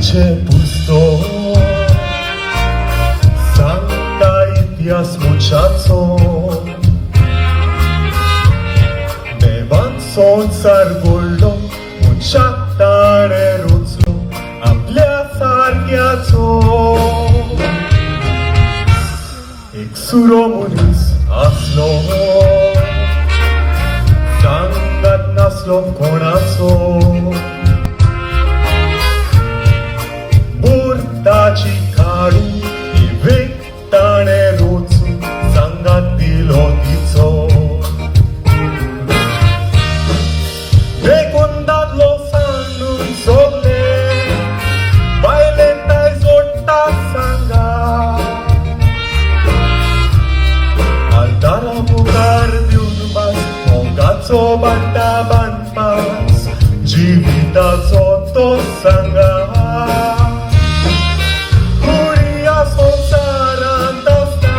Idzie pusto, Santa Itias muchacho, Bevan संसार मुचाताळे रुचलो आपल्या सारख्याचो एक सुरो मुनीस असलो सांगात नसलो कोणाचो बुरताची काढून ही वेगताणे रोचून सांगात दिलो तिचो बंदा बनपास जीविताचो तो सांगा पुढया संसारांत आसता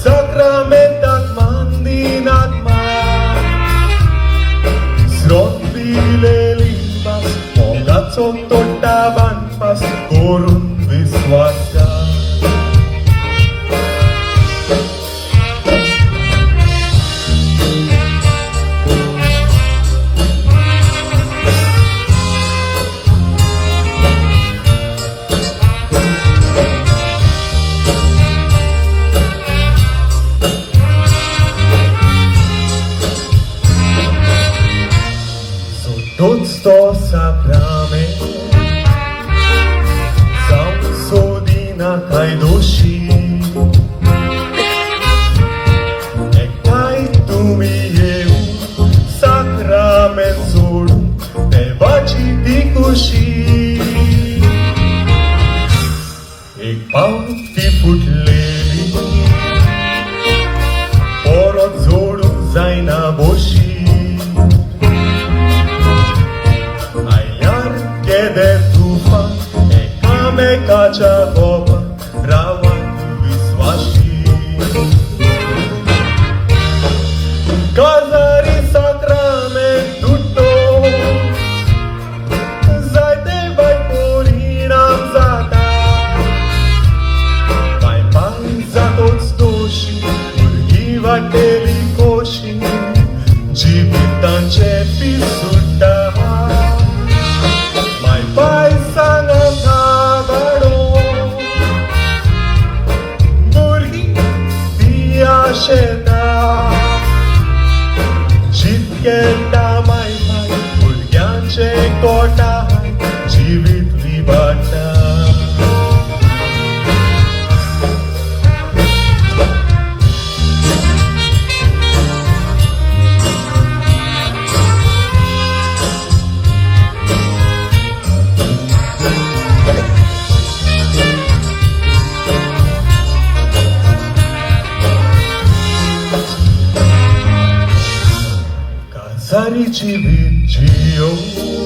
साक्रामेंताक मान दिनात मान स्रोत दिलेली भास मोगाचो तोटा बनपास करून विश्वास Toți to sakrame Sam sodina kai doshi E kai tumi eu Sakrament sodun Devaci dikushi Ek pauti futleli Porot zodun zaina boshi de tufan एकामेकाच्या गोबा रावात विश्वाशी काजारी साक्रामेंत तुटतो जायते वायट परिणाम जाता पाय पाय जातोच दोशी भुरगीं वाटेली कोशी जिवितांचे पीस सुट्टा जितकेटा माय माय भुरग्यांचे कोटा जिवीत विबाडटा Sarici vicino